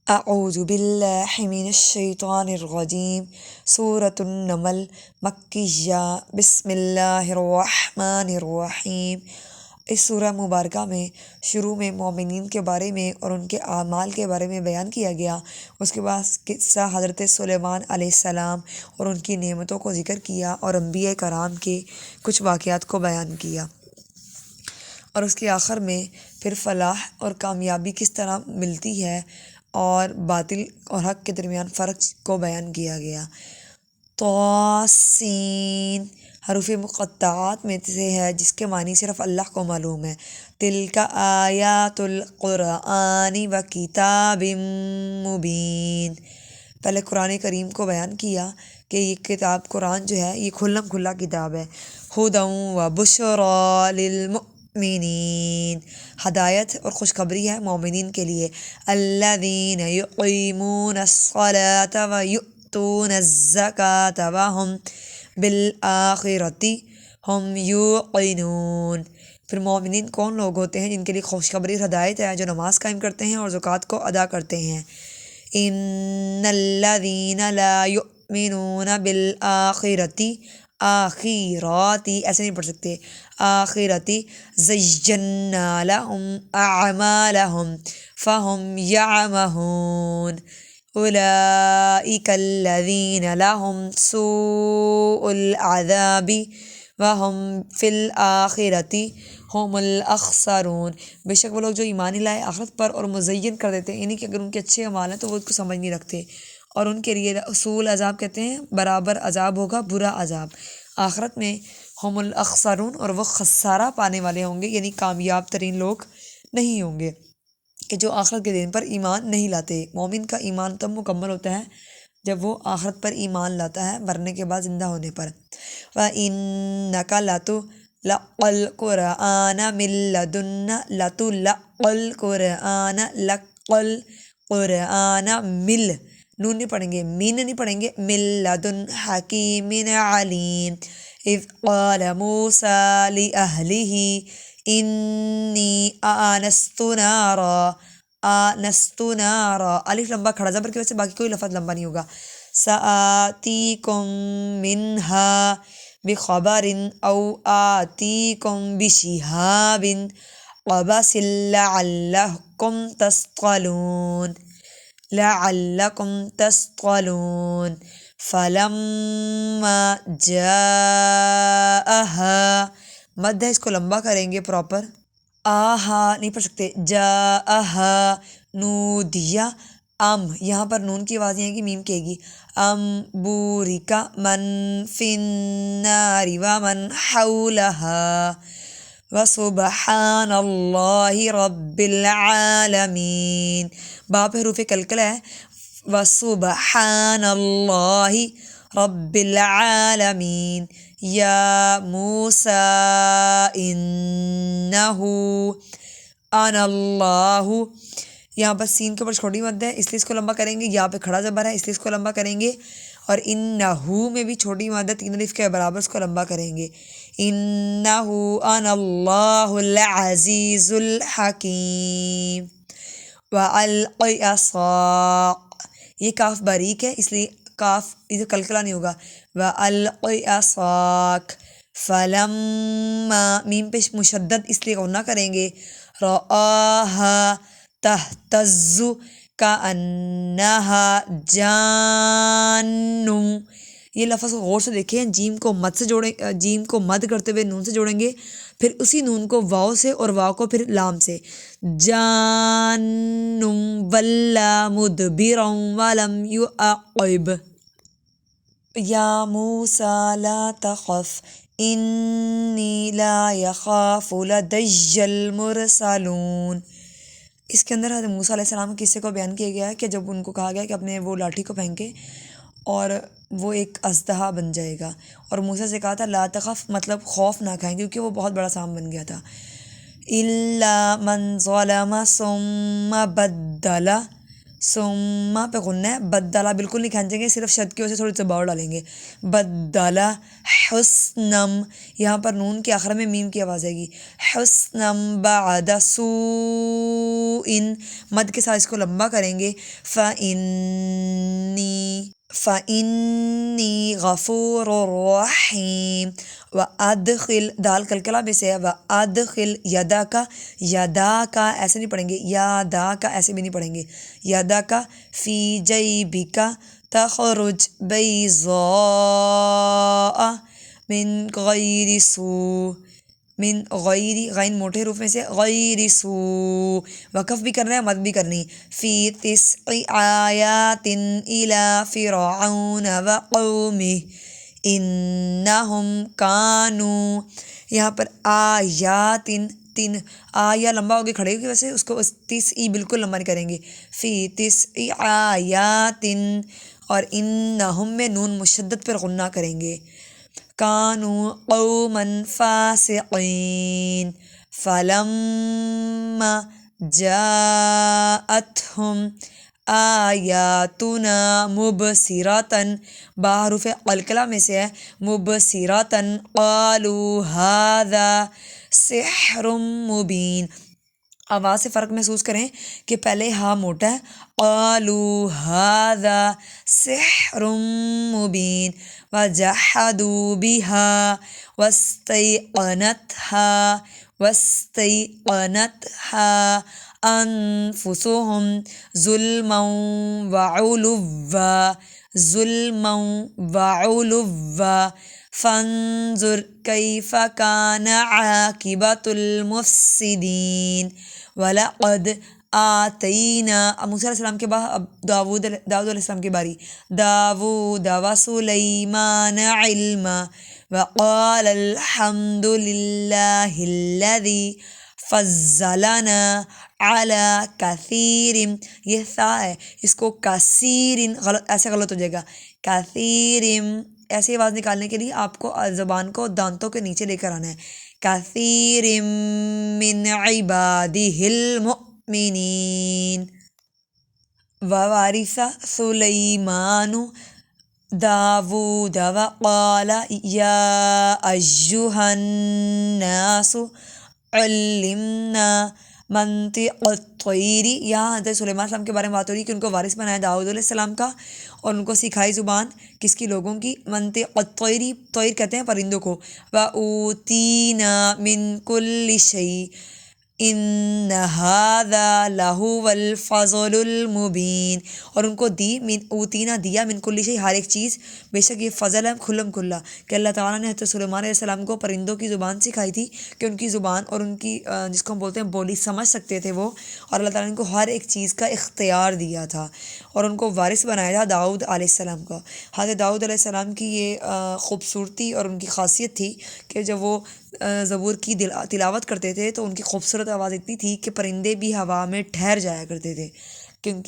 اعوذ باللہ من الشیطان الرجیم سورۃ النمل مکیہ بسم اللہ الرحمن الرحیم۔ اس سورہ مبارکہ میں شروع میں مومنین کے بارے میں اور ان کے اعمال کے بارے میں بیان کیا گیا۔ اس کے بعد قصہ حضرت سلیمان علیہ السلام اور ان کی نعمتوں کو ذکر کیا اور انبیاء کرام کے کچھ واقعات کو بیان کیا، اور اس کے آخر میں پھر فلاح اور کامیابی کس طرح ملتی ہے اور باطل اور حق کے درمیان فرق کو بیان کیا گیا۔ طاسین حروف مقطعات میں سے ہے جس کے معنی صرف اللہ کو معلوم ہے۔ تلک آیات القرآن و کتاب مبین، پہلے قرآن کریم کو بیان کیا کہ یہ کتاب قرآن جو ہے یہ کھلم کھلا کتاب ہے۔ ھدی و بشری للمؤمنین، ہدایت اور خوشخبری ہے مومنین کے لیے۔ الذین یقیمون الصلاۃ و یؤتون الزکاۃ وہم بالآخرۃ ہم یوقنون۔ پھر مومنین کون لوگ ہوتے ہیں جن کے لیے خوشخبری اور ہدایت ہے، جو نماز قائم کرتے ہیں اور زکوٰۃ کو ادا کرتے ہیں۔ ان الذین لا یؤمنون بالآخرۃ، آخرات ایسے نہیں پڑھ سکتے، آخرۃ زینا لہم اعمالہم فہم یعمہون اولئک الذین لہم سوء العذاب وہم فی الآخرۃ ہم الاخسرون۔ بے شک وہ لوگ جو ایمان نہیں لائے آخرت پر اور مزین کر دیتے ہیں، یعنی کہ اگر ان کے اچھے اعمال ہیں تو وہ اس کو سمجھ نہیں رکھتے، اور ان کے لیے سوء العذاب کہتے ہیں برابر عذاب ہوگا، برا عذاب آخرت میں۔ ہم الاخسرون، اور وہ خسارہ پانے والے ہوں گے، یعنی کامیاب ترین لوگ نہیں ہوں گے کہ جو آخرت کے دن پر ایمان نہیں لاتے۔ مومن کا ایمان تب مکمل ہوتا ہے جب وہ آخرت پر ایمان لاتا ہے، مرنے کے بعد زندہ ہونے پر۔ وَإِنَّكَ لَتُلَقَّى الْقُرْآنَ مِن لَّدُنَّ لَتُلَقَّى الْقُرْآنَ لَقَّى الْقُرْآنَ مِل، نون نہیں پڑھیں گے، مین نہیں پڑھیں گے، مِن لَدُن حَکِیمٍ عَلِیم۔ اذ قال موسیٰ لِأَہْلِهِ انی آنست نارا، الف لمبا کھڑا زبر کی وجہ سے باقی کوئی لفظ لمبا نہیں ہوگا۔ سآتیکم منہا بخبر او آتیکم بشہاب قبس لعلکم تثقلون فلما جاءہا، مد ہے اس کو لمبا کریں گے پراپر، آہا نہیں پڑھ سکتے، جاءہا نودیہ ام، یہاں پر نون کی آواز نہیں آئے گی، میم کہے گی، ام بورکا من فی النار ومن حولہا وسبحان اللہ رب العالمین۔ باپ حروف کلکلہ ہے، وسبحان اللہ رب العالمین یا موسیٰ انہ انا اللہ، یہاں پر سین کے اوپر چھوٹی مد ہے اس لیے اس کو لمبا کریں گے، یہاں پہ کھڑا زبر ہے اس لیے اس کو لمبا کریں گے، اور انہو میں بھی چھوٹی مد ہے، تین الف کے برابر اس کو لمبا کریں گے۔ انہو انا اللہ العزیز الحکیم۔ وَأَلْقِ عَصَاکَ، یہ کاف باریک ہے اس لیے کاف ادھر کلکلا نہیں ہوگا۔ وَأَلْقِ عَصَاکَ فَلَمَّا، میم پہ مشدد اس لیے غنہ کریں گے، رآہا تہتز کأنہا جان، یہ لفظ غور سے دیکھیں، جیم کو مد سے جوڑیں، جیم کو مد کرتے ہوئے نون سے جوڑیں گے، پھر اسی نون کو واو سے اور واو کو پھر لام سے، جان ولا مدبرا ولم یعقب یا موسیٰ لا تخف انی لا یخاف لدی المرسلون۔ اس کے اندر حضرت موسیٰ علیہ السلام کے قصے کو بیان کیا گیا ہے کہ جب ان کو کہا گیا کہ اپنے وہ لاٹھی کو پھینکے اور وہ ایک اژدہا بن جائے گا، اور موسیٰ سے کہا تھا لا تخف، مطلب خوف نہ کھائیں کیونکہ وہ بہت بڑا سام بن گیا تھا۔ الا من ظلم ثم بدل سما پہ غنہ ہے، بدلا بالکل نہیں کھینچیں گے، صرف شد کی وجہ سے تھوڑی سی باؤ ڈالیں گے، بدلا حسنم، یہاں پر نون کے آخر میں میم کی آواز آئے گی، حسنم بعد سوء، مد کے ساتھ اس کو لمبا کریں گے، فَإِنِّي غَفُورٌ رَحِيمٌ، وَأَدْخِلْ، دال کلکلا میں سے ہے، وَأَدْخِلْ یَدَاکَ ایسے نہیں پڑھیں گے، یَدَاکَ ایسے بھی نہیں پڑھیں گے، یَدَاکَ فِی جَیْبِکَ تَخْرُجْ بَیْضَاءَ مِنْ غَیْرِ سُوء، من غیر، غین موٹے حروف میں سے، غیر سوء، وقف بھی کرنا ہے، مد بھی کرنی، فی تسع آیات الی فرعون وقومہ انہم کانوا، یہاں پر آیات، تین آیا لمبا ہوگی کھڑے کی وجہ سے اس کو تسعی بالکل لمبا نہیں کریں گے، فی تسع آیات، اور انہم میں نون مشدد پر غنہ کریں گے، کانوا قوما فاسقین، فلما جاءتهم آیاتنا مبصرۃ، با حروف قلقلہ میں سے ہے، مبصرۃ قالوا ھذا سحر مبین، آواز سے فرق محسوس کریں کہ پہلے ہا موٹا ہے، قالوا ھذا سحر مبین، وجحدوا بها واستيقنتها انفسهم ظلما وعلوا فانظر كيف كان عاقبة المفسدين، وَلَقَدْ آتَيْنَا، اب موسیٰ علیہ السلام کے بعد اب داؤد علیہ السلام کی باری، داؤد وسلیمان علما، وقال الحمد للہ الذی فضلنا علی کثیر، یہ ثا ہے، اس کو کثیر، غلط ایسے غلط ہو جائے گا، کثیر، ایسی آواز نکالنے کے لیے آپ کو زبان کو دانتوں کے نیچے لے کر آنا ہے، کثیر من عبادہ المؤمنین، ووارث سلیمان داود وقال یا ایہا الناس علمنا منطق الطیر، یہاں حضرت سلیمان علیہ السلام کے بارے میں بات ہو رہی ہے کہ ان کو وارث بنایا داؤد علیہ السلام کا، اور ان کو سکھائی زبان کس کی، لوگوں کی، منطق الطیر، طیر کہتے ہیں پرندوں کو، وَأُوتِینَا مِن کُلِّ شَیْءٍ ان ھذا لہو الفضل المبین، اور ان کو دی، من اوتینا دیا، من کل شیء ہر ایک چیز، بے شک یہ فضل ہے کھلم کھلا، کہ اللہ تعالیٰ نے حضرت سلیمان علیہ السلام کو پرندوں کی زبان سکھائی تھی کہ ان کی زبان اور ان کی جس کو ہم بولتے ہیں بولی سمجھ سکتے تھے وہ، اور اللہ تعالیٰ نے ان کو ہر ایک چیز کا اختیار دیا تھا، اور ان کو وارث بنایا تھا داؤد علیہ السلام کا۔ حضرت داؤد علیہ السلام کی یہ خوبصورتی اور ان کی خاصیت تھی کہ جب وہ زبور کی تلاوت کرتے تھے تو ان کی خوبصورت آواز اتنی تھی کہ پرندے بھی ہوا میں ٹھہر جایا کرتے تھے، کیونکہ